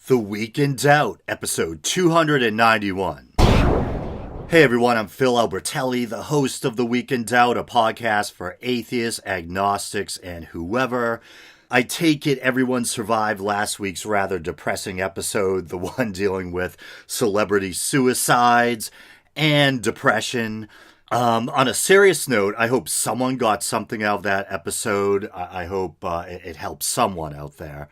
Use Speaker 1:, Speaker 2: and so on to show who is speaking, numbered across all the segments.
Speaker 1: The Week in Doubt, episode 291. Hey everyone, I'm Phil Albertelli, the host of The Week in Doubt, a podcast for atheists, agnostics, and whoever. I take it everyone survived last week's rather depressing episode, the one dealing with celebrity suicides and depression. On a serious note, I hope someone got something out of that episode. I hope it helps someone out there.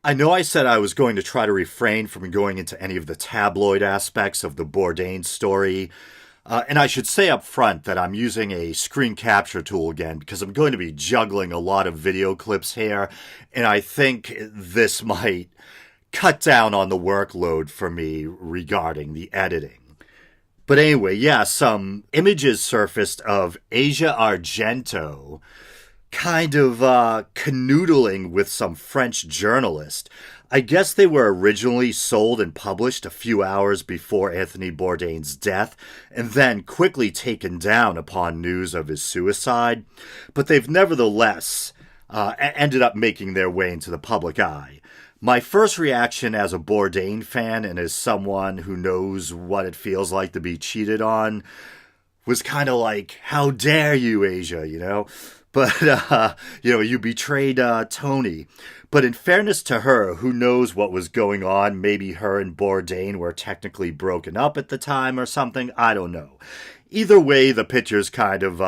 Speaker 1: I know I said I was going to try to refrain from going into any of the tabloid aspects of the Bourdain story. And I should say up front that I'm using a screen capture tool again because I'm going to be juggling a lot of video clips here. And I think this might cut down on the workload for me regarding the editing. But anyway, yeah, some images surfaced of Asia Argento kind of canoodling with some French journalist. I guess they were originally sold and published a few hours before Anthony Bourdain's death, and then quickly taken down upon news of his suicide, but they've nevertheless ended up making their way into the public eye. My first reaction as a Bourdain fan and as someone who knows what it feels like to be cheated on was kind of like, how dare you, Asia, you know? But, you betrayed Tony. But in fairness to her, who knows what was going on? Maybe her and Bourdain were technically broken up at the time or something. I don't know. Either way, the pictures kind of,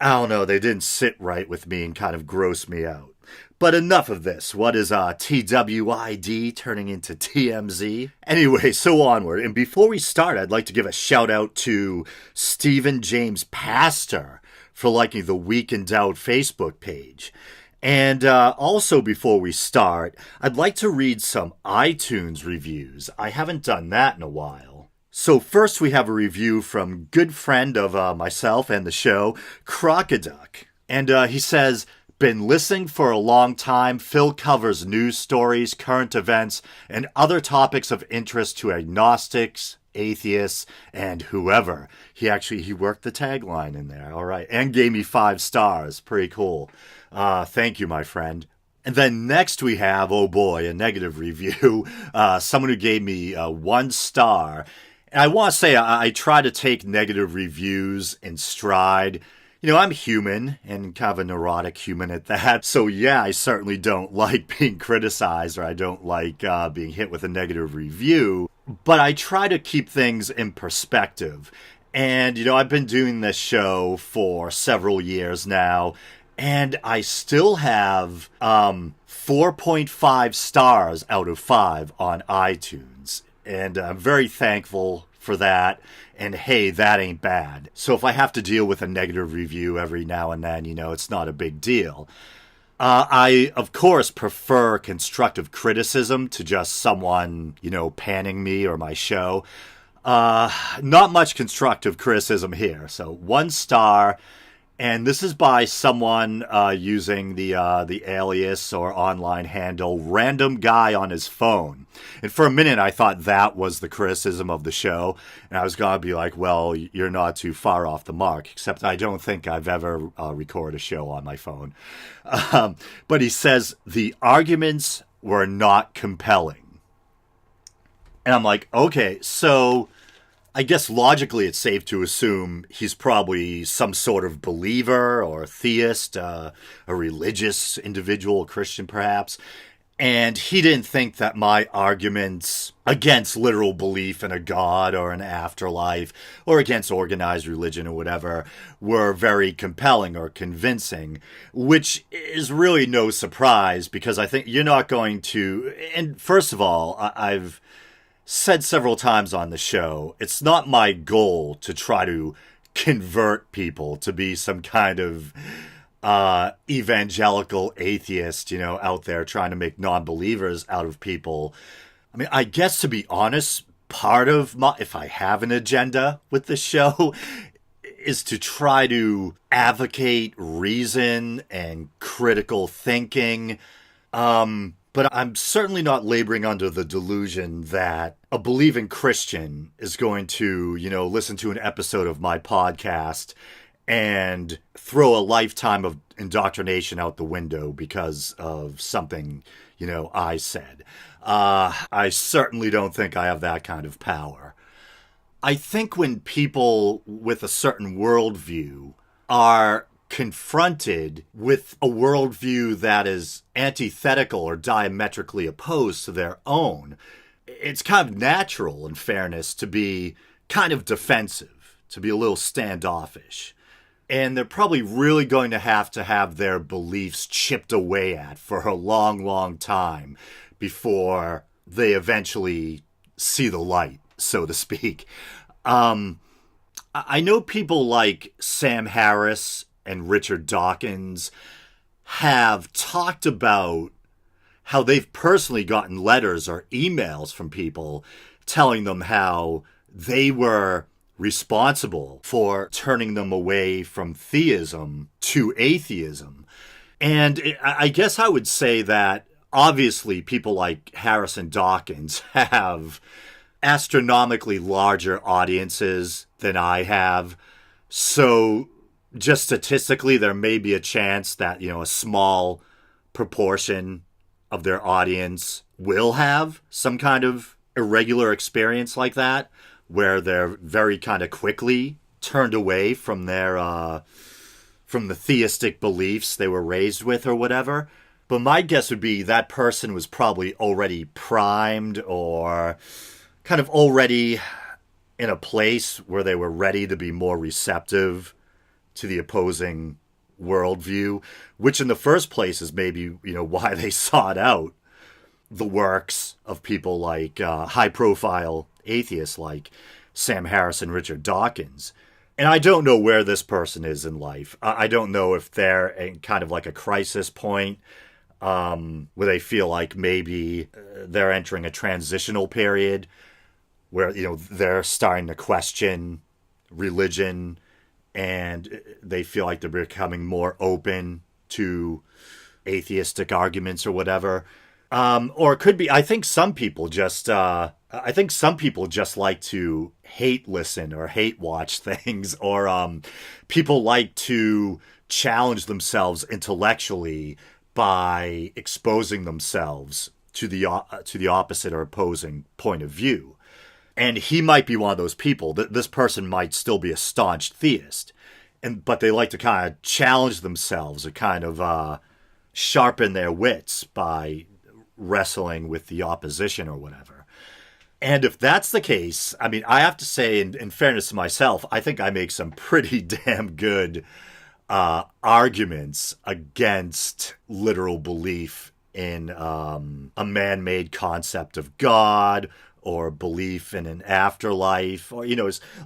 Speaker 1: they didn't sit right with me and kind of grossed me out. But enough of this. What is TWID turning into TMZ? Anyway, so onward. And before we start, I'd like to give a shout out to Stephen James Pastor for liking the Week in Doubt Facebook page. And also before we start, I'd like to read some iTunes reviews. I haven't done that in a while. So first we have a review from good friend of myself and the show, Crocoduck. And he says, been listening for a long time. Phil covers news stories, current events, and other topics of interest to agnostics, atheists, and whoever. He worked the tagline in there. All right. And gave me 5 stars. Pretty cool. Thank you, my friend. And then next we have, oh boy, a negative review. Someone who gave me 1 star. And I want to say I try to take negative reviews in stride. You know, I'm human and kind of a neurotic human at that. So yeah, I certainly don't like being criticized or I don't like being hit with a negative review. But I try to keep things in perspective. And, I've been doing this show for several years now. And I still have 4.5 stars out of 5 on iTunes. And I'm very thankful for that. And hey, that ain't bad. So if I have to deal with a negative review every now and then, it's not a big deal. I, of course, prefer constructive criticism to just someone, panning me or my show. Not much constructive criticism here. So 1 star. And this is by someone using the alias or online handle random guy on his phone. And for a minute, I thought that was the criticism of the show. And I was going to be like, well, you're not too far off the mark, except I don't think I've ever recorded a show on my phone. But he says the arguments were not compelling. And I'm like, okay, so I guess logically it's safe to assume he's probably some sort of believer or theist, a religious individual, a Christian perhaps. And he didn't think that my arguments against literal belief in a God or an afterlife or against organized religion or whatever were very compelling or convincing, which is really no surprise because I think you're not going to. And first of all, I've said several times on the show, it's not my goal to try to convert people to be some kind of evangelical atheist, out there trying to make non-believers out of people. I mean, I guess to be honest, part of if I have an agenda with the show is to try to advocate reason and critical thinking. But I'm certainly not laboring under the delusion that a believing Christian is going to, listen to an episode of my podcast and throw a lifetime of indoctrination out the window because of something, I said. I certainly don't think I have that kind of power. I think when people with a certain worldview are confronted with a worldview that is antithetical or diametrically opposed to their own, it's kind of natural, in fairness, to be kind of defensive, to be a little standoffish. And they're probably really going to have their beliefs chipped away at for a long, long time before they eventually see the light, so to speak. I know people like Sam Harris and Richard Dawkins have talked about how they've personally gotten letters or emails from people telling them how they were responsible for turning them away from theism to atheism. And I guess I would say that obviously people like Harris and Dawkins have astronomically larger audiences than I have. So just statistically, there may be a chance that, a small proportion of their audience will have some kind of irregular experience like that, where they're very kind of quickly turned away from from the theistic beliefs they were raised with or whatever. But my guess would be that person was probably already primed or kind of already in a place where they were ready to be more receptive to the opposing worldview, which in the first place is maybe, why they sought out the works of people like high-profile atheists like Sam Harris and Richard Dawkins. And I don't know where this person is in life. I don't know if they're in kind of like a crisis point where they feel like maybe they're entering a transitional period where, they're starting to question religion and they feel like they're becoming more open to atheistic arguments or whatever. Or it could be, I think some people just like to hate listen or hate watch things, or people like to challenge themselves intellectually by exposing themselves to the opposite or opposing point of view. And he might be one of those people. This person might still be a staunch theist, but they like to kind of challenge themselves or kind of sharpen their wits by wrestling with the opposition or whatever. And if that's the case, I mean, I have to say, in fairness to myself, I think I make some pretty damn good arguments against literal belief in a man-made concept of God, or belief in an afterlife, or,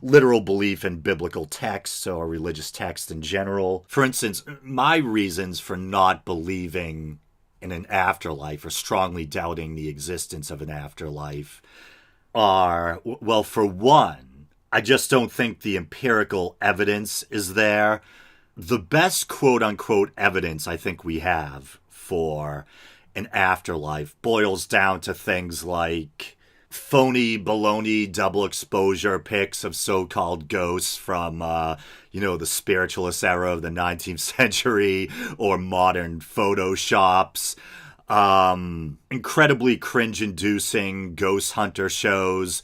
Speaker 1: literal belief in biblical texts or religious texts in general. For instance, my reasons for not believing in an afterlife or strongly doubting the existence of an afterlife are, well, for one, I just don't think the empirical evidence is there. The best quote-unquote evidence I think we have for an afterlife boils down to things like phony, baloney, double exposure pics of so-called ghosts from, the spiritualist era of the 19th century, or modern photoshops, incredibly cringe-inducing ghost hunter shows,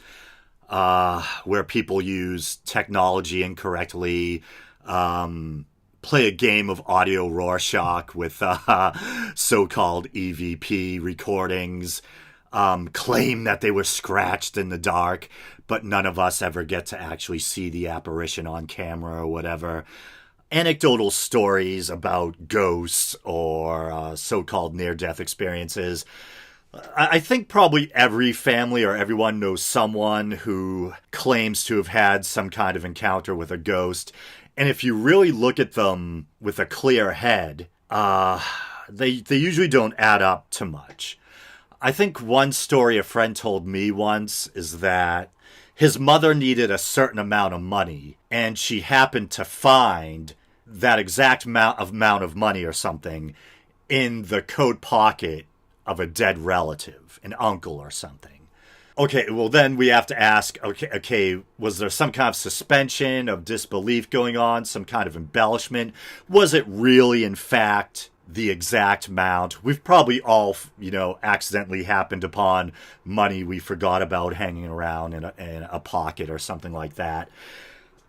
Speaker 1: where people use technology incorrectly, play a game of audio Rorschach with so-called EVP recordings, claim that they were scratched in the dark, but none of us ever get to actually see the apparition on camera or whatever. Anecdotal stories about ghosts or so-called near-death experiences. I think probably every family or everyone knows someone who claims to have had some kind of encounter with a ghost. And if you really look at them with a clear head, they usually don't add up to much. I think one story a friend told me once is that his mother needed a certain amount of money, and she happened to find that exact amount of money or something in the coat pocket of a dead relative, an uncle or something. Okay, well then we have to ask, okay, was there some kind of suspension of disbelief going on, some kind of embellishment? Was it really, in fact, the exact amount. We've probably all, accidentally happened upon money we forgot about hanging around in a pocket or something like that.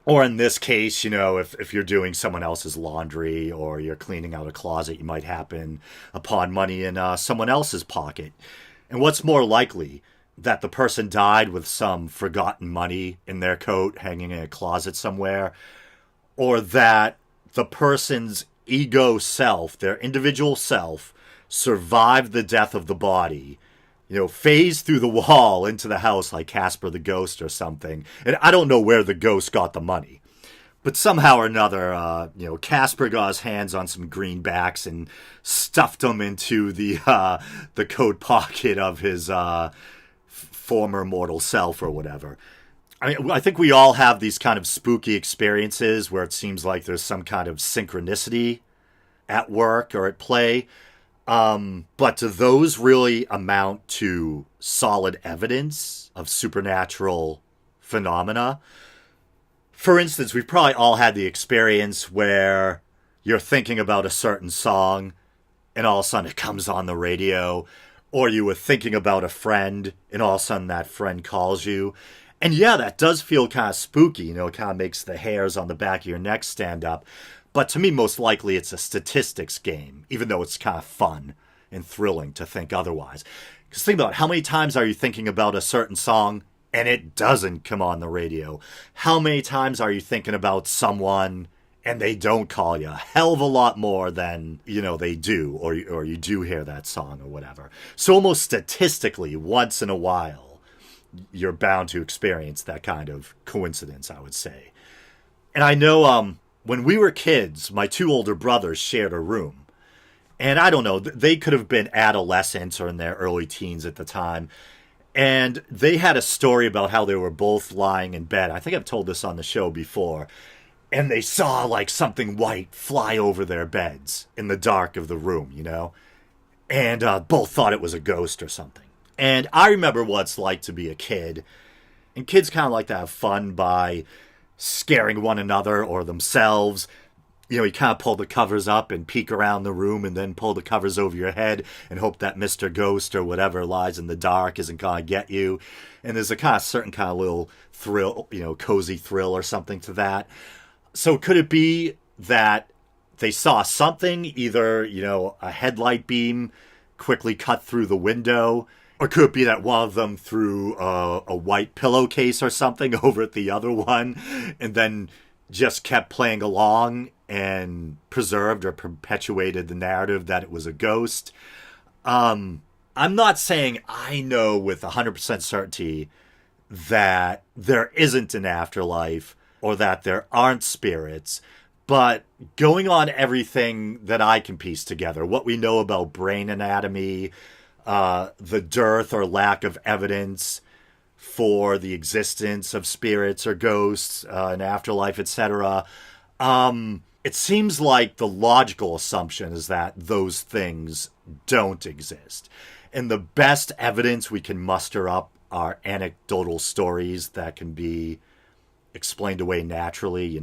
Speaker 1: Or in this case, if you're doing someone else's laundry or you're cleaning out a closet, you might happen upon money in someone else's pocket. And what's more likely, that the person died with some forgotten money in their coat hanging in a closet somewhere, or that the person's ego self, their individual self, survived the death of the body, phased through the wall into the house like Casper the Ghost or something. And I don't know where the ghost got the money, but somehow or another, Casper got his hands on some greenbacks and stuffed them into the coat pocket of his former mortal self or whatever. I think we all have these kind of spooky experiences where it seems like there's some kind of synchronicity at work or at play. But do those really amount to solid evidence of supernatural phenomena? For instance, we've probably all had the experience where you're thinking about a certain song and all of a sudden it comes on the radio, or you were thinking about a friend and all of a sudden that friend calls you. And yeah, that does feel kind of spooky, it kind of makes the hairs on the back of your neck stand up. But to me, most likely it's a statistics game, even though it's kind of fun and thrilling to think otherwise. Because think about it, how many times are you thinking about a certain song and it doesn't come on the radio? How many times are you thinking about someone and they don't call you? A hell of a lot more than, they do, or you do hear that song or whatever. So almost statistically, once in a while, you're bound to experience that kind of coincidence, I would say. And I know when we were kids, my two older brothers shared a room. And I don't know, they could have been adolescents or in their early teens at the time. And they had a story about how they were both lying in bed. I think I've told this on the show before. And they saw like something white fly over their beds in the dark of the room, And both thought it was a ghost or something. And I remember what it's like to be a kid. And kids kind of like to have fun by scaring one another or themselves. You kind of pull the covers up and peek around the room and then pull the covers over your head and hope that Mr. Ghost or whatever lies in the dark isn't going to get you. And there's a kind of certain kind of little thrill, cozy thrill or something to that. So could it be that they saw something, either, a headlight beam quickly cut through the window, or could it be that one of them threw a white pillowcase or something over at the other one and then just kept playing along and preserved or perpetuated the narrative that it was a ghost? I'm not saying I know with 100% certainty that there isn't an afterlife or that there aren't spirits, but going on everything that I can piece together, what we know about brain anatomy, the dearth or lack of evidence for the existence of spirits or ghosts, an afterlife, etc., it seems like the logical assumption is that those things don't exist. And the best evidence we can muster up are anecdotal stories that can be explained away naturally,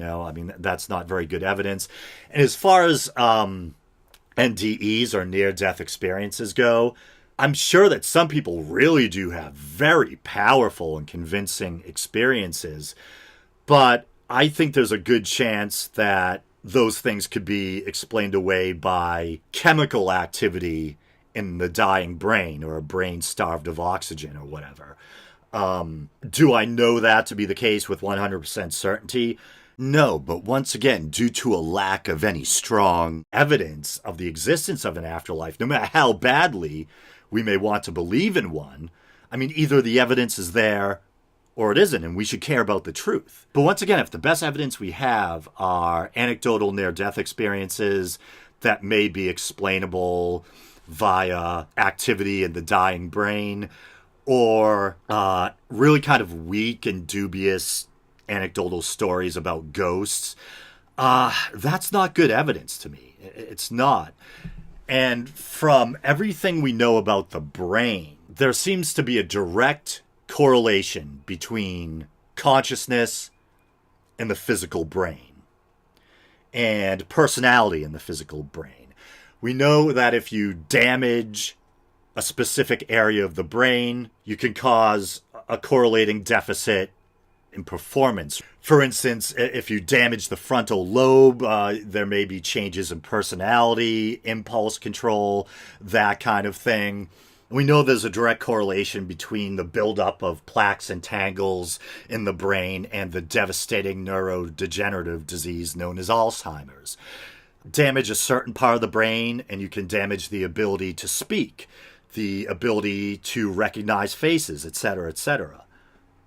Speaker 1: that's not very good evidence. And as far as NDEs or near-death experiences go, I'm sure that some people really do have very powerful and convincing experiences, but I think there's a good chance that those things could be explained away by chemical activity in the dying brain or a brain starved of oxygen or whatever. Do I know that to be the case with 100% certainty? No, but once again, due to a lack of any strong evidence of the existence of an afterlife, no matter how badly we may want to believe in one, either the evidence is there or it isn't, and we should care about the truth. But once again, if the best evidence we have are anecdotal near-death experiences that may be explainable via activity in the dying brain, or really kind of weak and dubious anecdotal stories about ghosts, that's not good evidence to me. It's not. And from everything we know about the brain, there seems to be a direct correlation between consciousness and the physical brain, and personality in the physical brain. We know that if you damage a specific area of the brain, you can cause a correlating deficit in performance. For instance, if you damage the frontal lobe, there may be changes in personality, impulse control, that kind of thing. We know there's a direct correlation between the buildup of plaques and tangles in the brain and the devastating neurodegenerative disease known as Alzheimer's. Damage a certain part of the brain, and you can damage the ability to speak, the ability to recognize faces, etc., etc.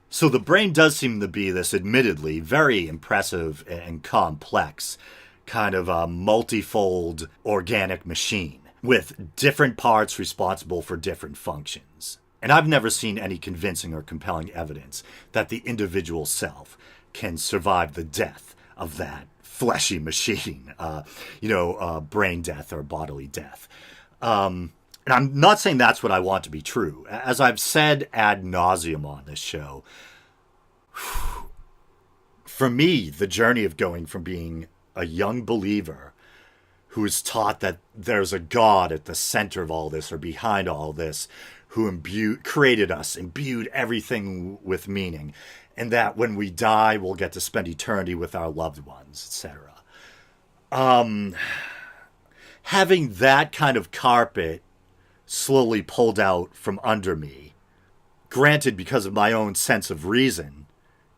Speaker 1: So the brain does seem to be this admittedly very impressive and complex kind of a multifold organic machine with different parts responsible for different functions. And I've never seen any convincing or compelling evidence that the individual self can survive the death of that fleshy machine, brain death or bodily death. And I'm not saying that's what I want to be true. As I've said ad nauseum on this show, for me, the journey of going from being a young believer who is taught that there's a God at the center of all this or behind all this, who created us, imbued everything with meaning, and that when we die, we'll get to spend eternity with our loved ones, etc. Having that kind of carpet slowly pulled out from under me, granted because of my own sense of reason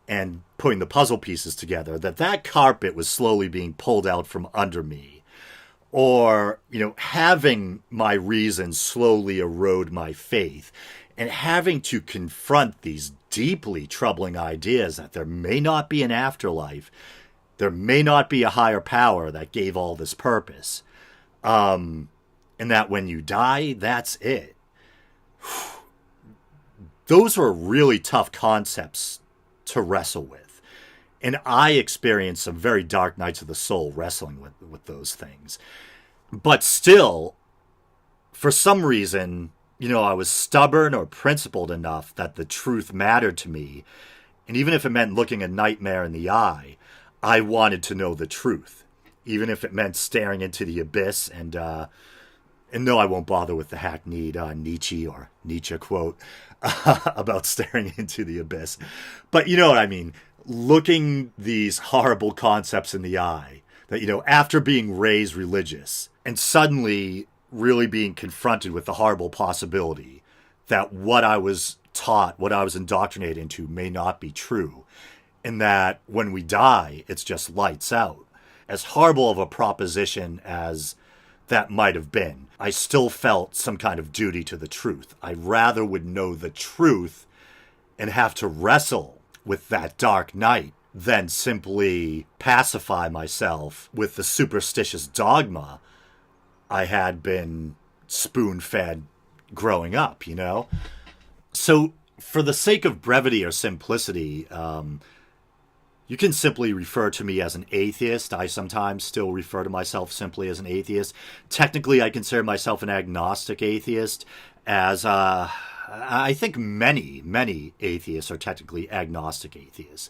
Speaker 1: and putting the puzzle pieces together, that carpet was slowly being pulled out from under me, or, having my reason slowly erode my faith, and having to confront these deeply troubling ideas that there may not be an afterlife, there may not be a higher power that gave all this purpose, and that when you die, that's it. Those were really tough concepts to wrestle with. And I experienced some very dark nights of the soul wrestling with those things. But still, for some reason, I was stubborn or principled enough that the truth mattered to me. And even if it meant looking a nightmare in the eye, I wanted to know the truth. Even if it meant staring into the abyss. And no, I won't bother with the hackneyed Nietzsche quote about staring into the abyss. But you know what I mean. Looking these horrible concepts in the eye, that, after being raised religious and suddenly really being confronted with the horrible possibility that what I was taught, what I was indoctrinated into may not be true, and that when we die, it's just lights out. As horrible of a proposition as that might have been, I still felt some kind of duty to the truth. I rather would know the truth and have to wrestle with that dark night than simply pacify myself with the superstitious dogma I had been spoon-fed growing up, So for the sake of brevity or simplicity, you can simply refer to me as an atheist. I sometimes still refer to myself simply as an atheist. Technically, I consider myself an agnostic atheist, as I think many atheists are technically agnostic atheists.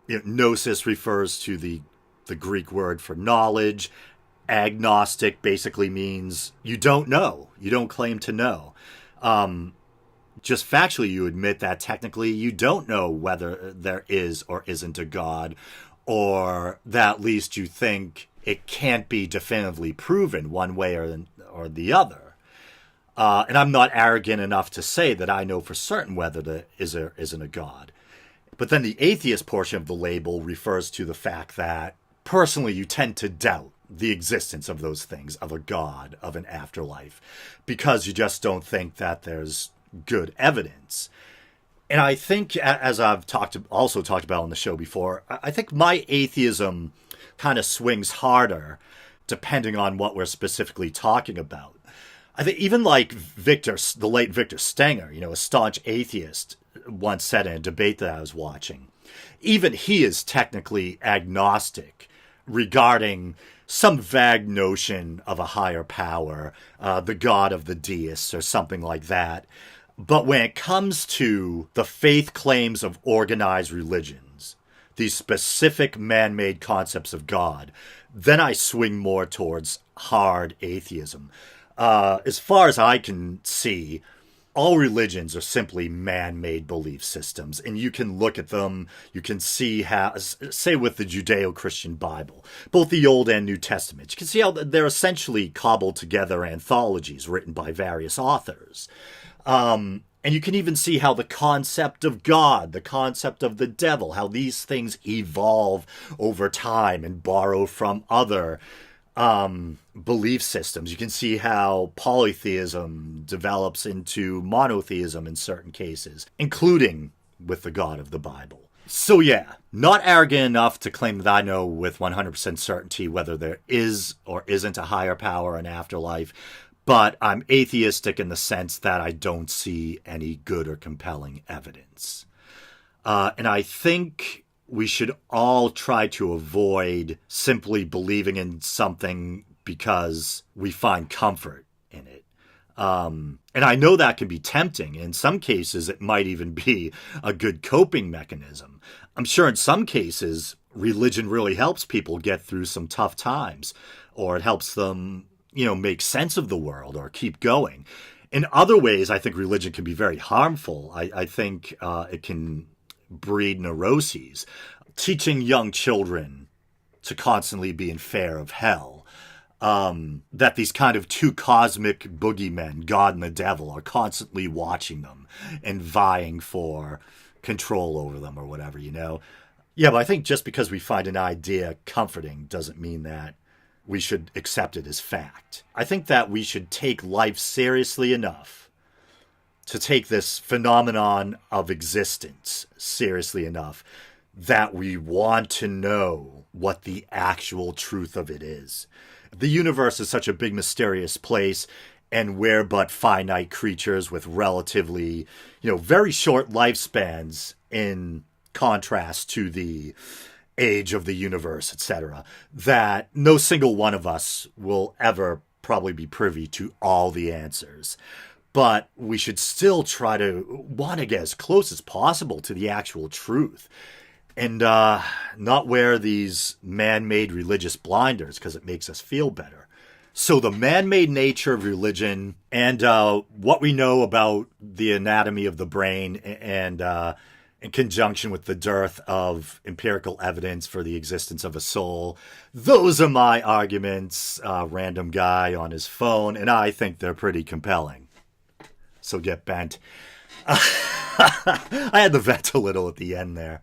Speaker 1: Gnosis refers to the Greek word for knowledge. Agnostic basically means you don't know. You don't claim to know. Just factually, you admit that technically you don't know whether there is or isn't a God, or that at least you think it can't be definitively proven one way or the other. And I'm not arrogant enough to say that I know for certain whether there is or isn't a God. But then the atheist portion of the label refers to the fact that personally you tend to doubt the existence of those things, of a God, of an afterlife, because you just don't think that there's good evidence. And I think, as I've also talked about on the show before, I think my atheism kind of swings harder depending on what we're specifically talking about. I think even like the late Victor Stenger, a staunch atheist, once said in a debate that I was watching, even he is technically agnostic regarding some vague notion of a higher power, the God of the deists or something like that. But when it comes to the faith claims of organized religions, these specific man-made concepts of God, then I swing more towards hard atheism. As far as I can see, all religions are simply man-made belief systems, and you can look at them, you can see how, say with the Judeo-Christian Bible, both the Old and New Testament, you can see how they're essentially cobbled together anthologies written by various authors. And you can even see how the concept of God, the concept of the devil, how these things evolve over time and borrow from other belief systems. You can see how polytheism develops into monotheism in certain cases, including with the God of the Bible. So yeah, not arrogant enough to claim that I know with 100% certainty whether there is or isn't a higher power, an afterlife, but I'm atheistic in the sense that I don't see any good or compelling evidence. And I think we should all try to avoid simply believing in something because we find comfort in it. And I know that can be tempting. In some cases, it might even be a good coping mechanism. I'm sure in some cases, religion really helps people get through some tough times, or it helps them, make sense of the world or keep going. In other ways, I think religion can be very harmful. I think it can breed neuroses. Teaching young children to constantly be in fear of hell, that these kind of two cosmic boogeymen, God and the devil, are constantly watching them and vying for control over them or whatever, Yeah, but I think just because we find an idea comforting doesn't mean that we should accept it as fact. I think that we should take life seriously enough to take this phenomenon of existence seriously enough that we want to know what the actual truth of it is. The universe is such a big, mysterious place, and we're but finite creatures with relatively, very short lifespans in contrast to the age of the universe, etc., that no single one of us will ever probably be privy to all the answers. But we should still try to want to get as close as possible to the actual truth. And not wear these man-made religious blinders because it makes us feel better. So the man-made nature of religion and what we know about the anatomy of the brain and in conjunction with the dearth of empirical evidence for the existence of a soul, those are my arguments, random guy on his phone, and I think they're pretty compelling. So get bent. I had to vent a little at the end there.